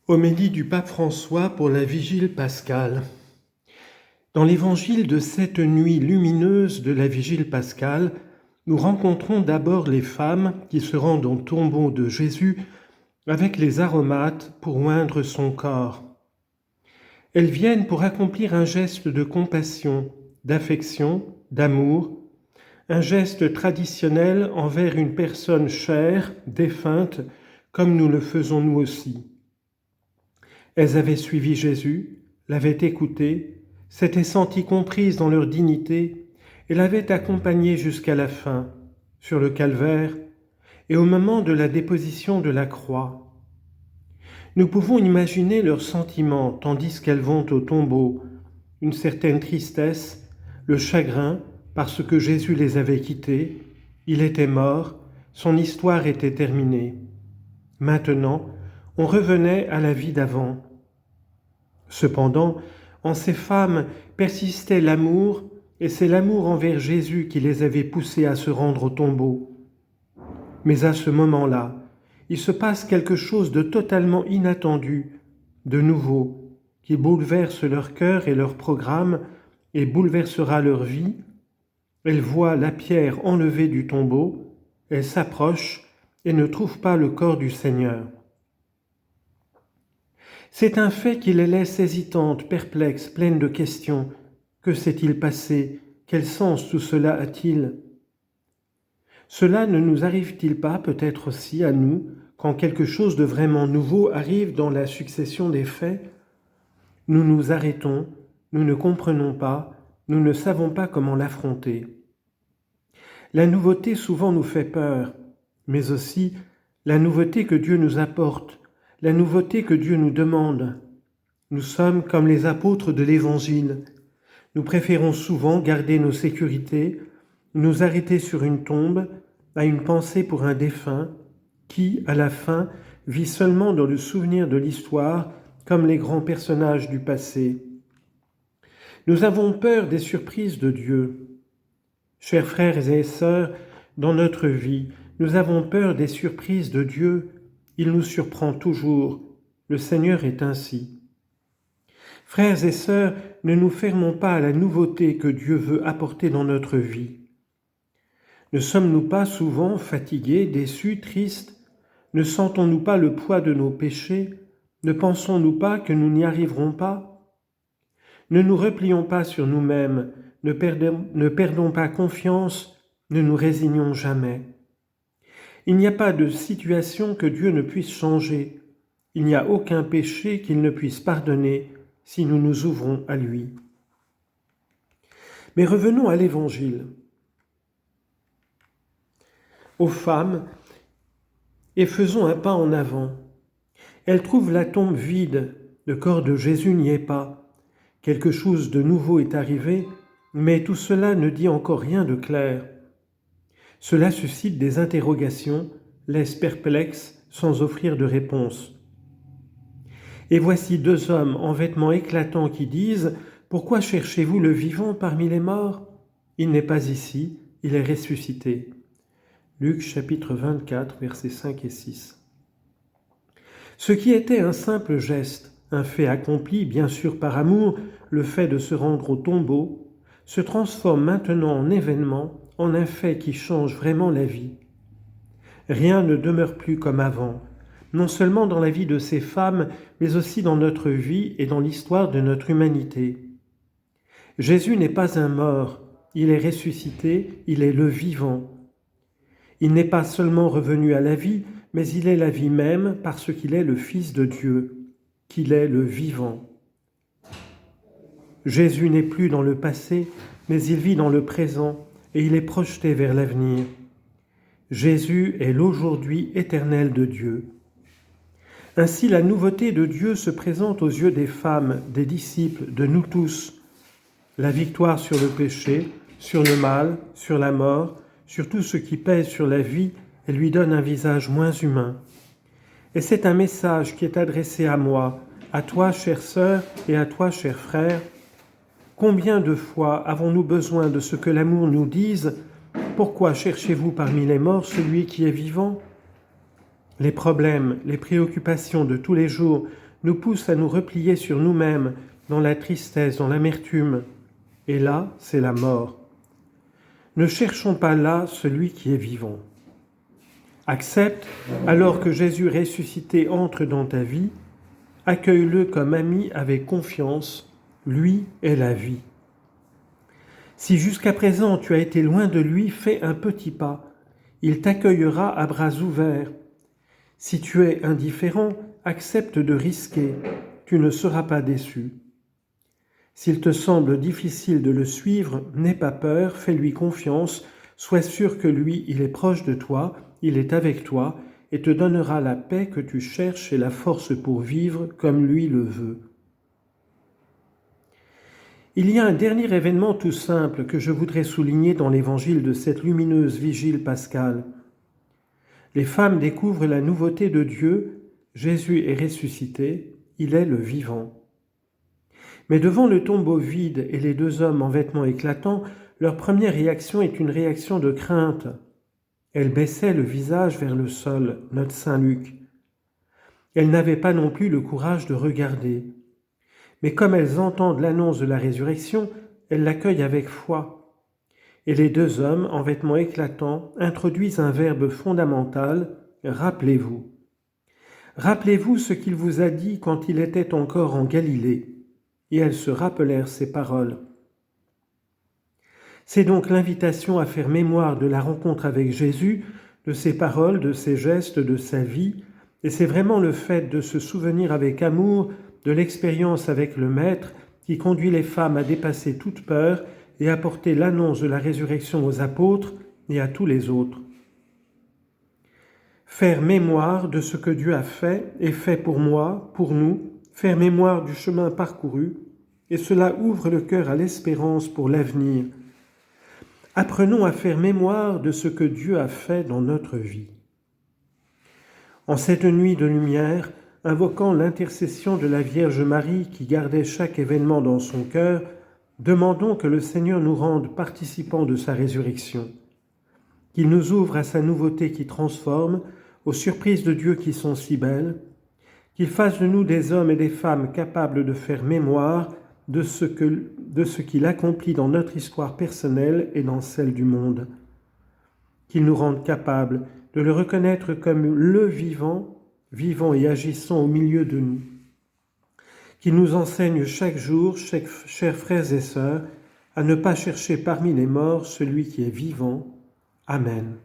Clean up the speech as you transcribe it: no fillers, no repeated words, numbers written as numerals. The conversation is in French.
Homélie du pape François pour la vigile pascale. Dans l'évangile de cette nuit lumineuse de la vigile pascale, nous rencontrons d'abord les femmes qui se rendent au tombeau de Jésus avec les aromates pour oindre son corps. Elles viennent pour accomplir un geste de compassion, d'affection, d'amour, un geste traditionnel envers une personne chère, défunte, comme nous le faisons nous aussi. Elles avaient suivi Jésus, l'avaient écouté, s'étaient senties comprises dans leur dignité et l'avaient accompagné jusqu'à la fin, sur le calvaire et au moment de la déposition de la croix. Nous pouvons imaginer leurs sentiments tandis qu'elles vont au tombeau, une certaine tristesse, le chagrin parce que Jésus les avait quittées, il était mort, son histoire était terminée. Maintenant, on revenait à la vie d'avant. Cependant, en ces femmes persistait l'amour, et c'est l'amour envers Jésus qui les avait poussées à se rendre au tombeau. Mais à ce moment-là, il se passe quelque chose de totalement inattendu, de nouveau, qui bouleverse leur cœur et leur programme et bouleversera leur vie. Elles voient la pierre enlevée du tombeau, elles s'approchent et ne trouvent pas le corps du Seigneur. C'est un fait qui les laisse hésitantes, perplexes, pleines de questions. Que s'est-il passé? Quel sens tout cela a-t-il? Cela ne nous arrive-t-il pas peut-être aussi à nous, quand quelque chose de vraiment nouveau arrive dans la succession des faits? Nous nous arrêtons, nous ne comprenons pas, nous ne savons pas comment l'affronter. La nouveauté souvent nous fait peur, mais aussi la nouveauté que Dieu nous apporte, la nouveauté que Dieu nous demande. Nous sommes comme les apôtres de l'Évangile. Nous préférons souvent garder nos sécurités, nous arrêter sur une tombe, à une pensée pour un défunt, qui, à la fin, vit seulement dans le souvenir de l'histoire, comme les grands personnages du passé. Nous avons peur des surprises de Dieu. Chers frères et sœurs, dans notre vie, nous avons peur des surprises de Dieu. Il nous surprend toujours. Le Seigneur est ainsi. Frères et sœurs, ne nous fermons pas à la nouveauté que Dieu veut apporter dans notre vie. Ne sommes-nous pas souvent fatigués, déçus, tristes? Ne sentons-nous pas le poids de nos péchés? Ne pensons-nous pas que nous n'y arriverons pas? Ne nous replions pas sur nous-mêmes, ne perdons pas confiance, ne nous résignons jamais. Il n'y a pas de situation que Dieu ne puisse changer. Il n'y a aucun péché qu'il ne puisse pardonner si nous nous ouvrons à lui. Mais revenons à l'Évangile. Aux femmes, et faisons un pas en avant. Elles trouvent la tombe vide, le corps de Jésus n'y est pas. Quelque chose de nouveau est arrivé, mais tout cela ne dit encore rien de clair. Cela suscite des interrogations, laisse perplexes sans offrir de réponse. Et voici deux hommes en vêtements éclatants qui disent « Pourquoi cherchez-vous le vivant parmi les morts? Il n'est pas ici, il est ressuscité. » Luc chapitre 24, versets 5 et 6. Ce qui était un simple geste, un fait accompli, bien sûr par amour, le fait de se rendre au tombeau, se transforme maintenant en événement, en un fait qui change vraiment la vie. Rien ne demeure plus comme avant, non seulement dans la vie de ces femmes, mais aussi dans notre vie et dans l'histoire de notre humanité. Jésus n'est pas un mort, il est ressuscité, il est le vivant. Il n'est pas seulement revenu à la vie, mais il est la vie même parce qu'il est le Fils de Dieu, qu'il est le vivant. Jésus n'est plus dans le passé, mais il vit dans le présent et il est projeté vers l'avenir. Jésus est l'aujourd'hui éternel de Dieu. Ainsi, la nouveauté de Dieu se présente aux yeux des femmes, des disciples, de nous tous. La victoire sur le péché, sur le mal, sur la mort, sur tout ce qui pèse sur la vie et lui donne un visage moins humain. Et c'est un message qui est adressé à moi, à toi, chère sœur, et à toi, cher frère. Combien de fois avons-nous besoin de ce que l'amour nous dise? Pourquoi cherchez-vous parmi les morts celui qui est vivant? Les problèmes, les préoccupations de tous les jours nous pousse à nous replier sur nous-mêmes, dans la tristesse, dans l'amertume. Et là, c'est la mort. Ne cherchons pas là celui qui est vivant. Accepte, alors que Jésus ressuscité entre dans ta vie, accueille-le comme ami avec confiance, lui est la vie. Si jusqu'à présent tu as été loin de lui, fais un petit pas. Il t'accueillera à bras ouverts. Si tu es indifférent, accepte de risquer. Tu ne seras pas déçu. S'il te semble difficile de le suivre, n'aie pas peur, fais-lui confiance, sois sûr que lui, il est proche de toi, il est avec toi et te donnera la paix que tu cherches et la force pour vivre comme lui le veut. Il y a un dernier événement tout simple que je voudrais souligner dans l'évangile de cette lumineuse vigile pascale. Les femmes découvrent la nouveauté de Dieu, Jésus est ressuscité, il est le vivant. Mais devant le tombeau vide et les deux hommes en vêtements éclatants, leur première réaction est une réaction de crainte. Elles baissaient le visage vers le sol, note Saint Luc. Elles n'avaient pas non plus le courage de regarder. Mais comme elles entendent l'annonce de la résurrection, elles l'accueillent avec foi. Et les deux hommes, en vêtements éclatants, introduisent un verbe fondamental, rappelez-vous. Rappelez-vous ce qu'il vous a dit quand il était encore en Galilée. Et elles se rappelèrent ces paroles. C'est donc l'invitation à faire mémoire de la rencontre avec Jésus, de ses paroles, de ses gestes, de sa vie, et c'est vraiment le fait de se souvenir avec amour de l'expérience avec le Maître qui conduit les femmes à dépasser toute peur et à porter l'annonce de la résurrection aux apôtres et à tous les autres. Faire mémoire de ce que Dieu a fait et fait pour moi, pour nous, faire mémoire du chemin parcouru, et cela ouvre le cœur à l'espérance pour l'avenir. Apprenons à faire mémoire de ce que Dieu a fait dans notre vie. En cette nuit de lumière, invoquant l'intercession de la Vierge Marie qui gardait chaque événement dans son cœur, demandons que le Seigneur nous rende participants de sa résurrection, qu'il nous ouvre à sa nouveauté qui transforme, aux surprises de Dieu qui sont si belles, qu'il fasse de nous des hommes et des femmes capables de faire mémoire de ce qu'il accomplit dans notre histoire personnelle et dans celle du monde. Qu'il nous rende capables de le reconnaître comme le vivant, vivant et agissant au milieu de nous. Qu'il nous enseigne chaque jour, chers frères et sœurs, à ne pas chercher parmi les morts celui qui est vivant. Amen.